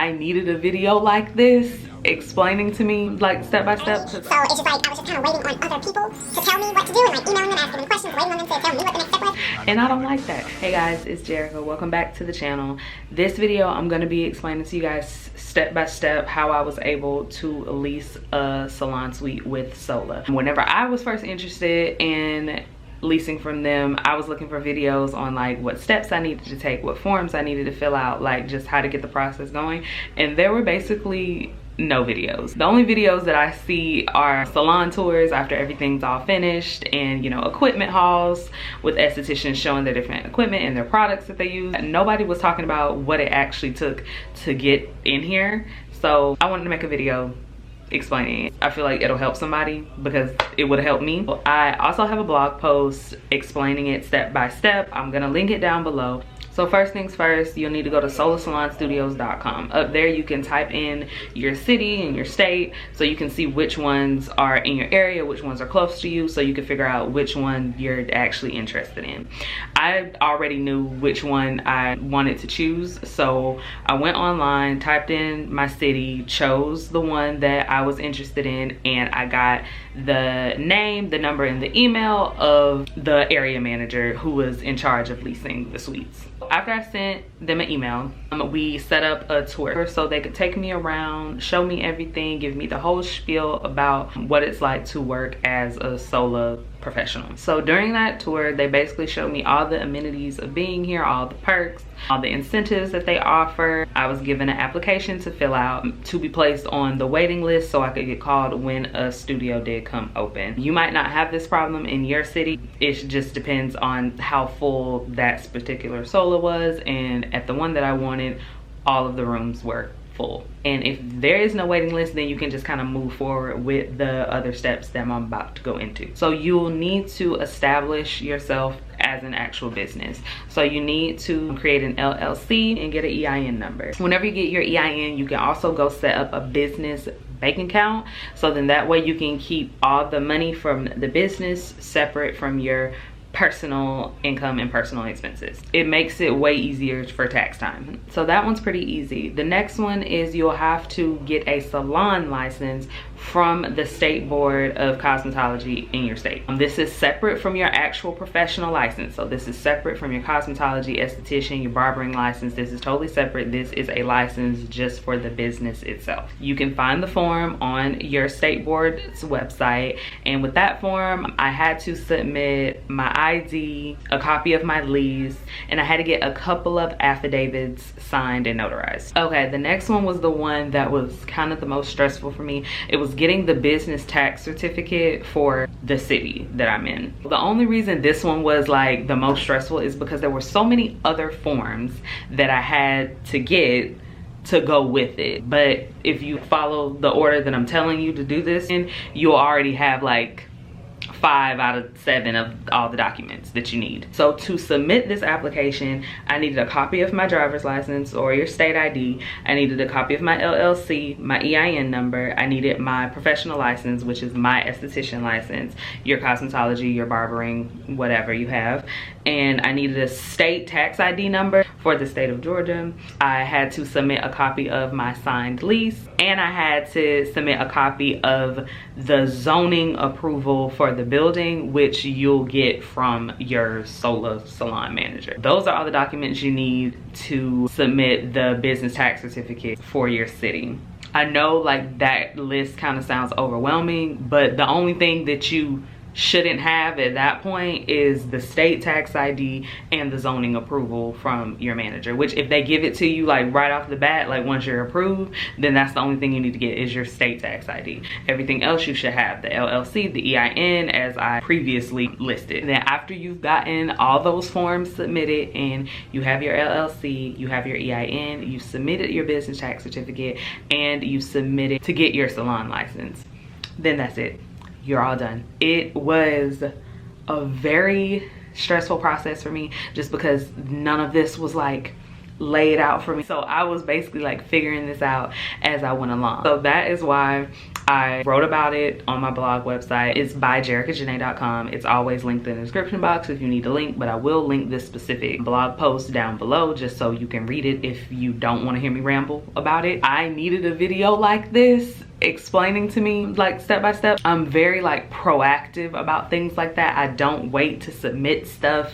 I needed a video like this explaining to me like step by step. So it's just like I was just kind of waiting on other people to tell me what to do and like emailing them, asking them questions, waiting on them to tell me what the next step was. And I don't like that. Hey guys, it's Jerica. Welcome back to the channel. This video, I'm going to be explaining to you guys step by step how I was able to lease a salon suite with Sola. Whenever I was first interested in leasing from them, I was looking for videos on like what steps I needed to take, what forms I needed to fill out, like just how to get the process going. And there were basically no videos. The only videos that I see are salon tours after everything's all finished, and you know, equipment hauls with estheticians showing their different equipment and their products that they use. Nobody was talking about what it actually took to get in here. So I wanted to make a video explaining it. I feel like it'll help somebody because it would help me. I also have a blog post explaining it step by step. I'm gonna link it down below. So first things first, you'll need to go to solasalonstudios.com. Up there you can type in your city and your state so you can see which ones are in your area, which ones are close to you, so you can figure out which one you're actually interested in. I already knew which one I wanted to choose, so I went online, typed in my city, chose the one that I was interested in, and I got the name, the number, and the email of the area manager who was in charge of leasing the suites. After I sent them an email, we set up a tour so they could take me around, show me everything, give me the whole spiel about what it's like to work as a Sola professional. So during that tour, they basically showed me all the amenities of being here, all the perks, all the incentives that they offer. I was given an application to fill out to be placed on the waiting list so I could get called when a studio did come open. You might not have this problem in your city. It just depends on how full that particular Sola was, and at the one that I wanted, all of the rooms were full. And if there is no waiting list, then you can just kind of move forward with the other steps that I'm about to go into. So you'll need to establish yourself as an actual business. So you need to create an LLC and get an EIN number. Whenever you get your EIN, you can also go set up a business bank account. So then that way you can keep all the money from the business separate from your personal income and personal expenses. It makes it way easier for tax time. So that one's pretty easy. The next one is you'll have to get a salon license from the State Board of Cosmetology in your state. This is separate from your actual professional license. So this is separate from your cosmetology, esthetician, your barbering license. This is totally separate. This is a license just for the business itself. You can find the form on your state board's website, and with that form, I had to submit my ID, a copy of my lease, and I had to get a couple of affidavits signed and notarized. Okay, the next one was the one that was kind of the most stressful for me. It was getting the business tax certificate for the city that I'm in. The only reason this one was like the most stressful is because there were so many other forms that I had to get to go with it. But if you follow the order that I'm telling you to do this in, you'll already have like 5 out of 7 of all the documents that you need. So to submit this application, I needed a copy of my driver's license or your state ID. I needed a copy of my LLC, my EIN number. I needed my professional license, which is my esthetician license, your cosmetology, your barbering, whatever you have. And I needed a state tax ID number for the state of Georgia. I had to submit a copy of my signed lease, and I had to submit a copy of the zoning approval for the building, which you'll get from your Sola salon manager. Those are all the documents you need to submit the business tax certificate for your city. I know like that list kind of sounds overwhelming, but the only thing that you shouldn't have at that point is the state tax ID and the zoning approval from your manager, which if they give it to you like right off the bat, like once you're approved, then that's the only thing you need to get is your state tax ID. Everything else you should have, the LLC, the EIN, as I previously listed. And then after you've gotten all those forms submitted and you have your LLC, you have your EIN, you submitted your business tax certificate, and you submitted to get your salon license, then that's it. You're all done. It was a very stressful process for me just because none of this was like lay it out for me. So I was basically like figuring this out as I went along. So that is why I wrote about it on my blog website. It's by jericajanae.com. It's always linked in the description box if you need a link, but I will link this specific blog post down below just so you can read it if you don't want to hear me ramble about it. I needed a video like this explaining to me like step by step. I'm very like proactive about things like that. I don't wait to submit stuff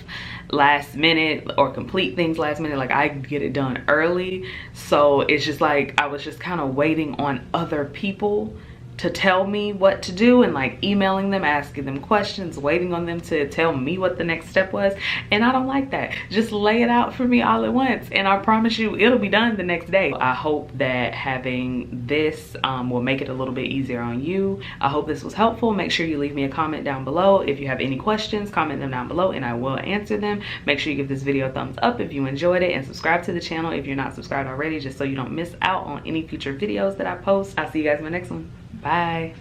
last minute or complete things last minute. Like, I get it done early. So it's just like I was just kind of waiting on other people to tell me what to do, and like emailing them, asking them questions, waiting on them to tell me what the next step was. And I don't like that. Just lay it out for me all at once, and I promise you it'll be done the next day. I hope that having this will make it a little bit easier on you. I hope this was helpful. Make sure you leave me a comment down below. If you have any questions, comment them down below and I will answer them. Make sure you give this video a thumbs up if you enjoyed it, and subscribe to the channel if you're not subscribed already, just so you don't miss out on any future videos that I post. I'll see you guys in my next one. Bye.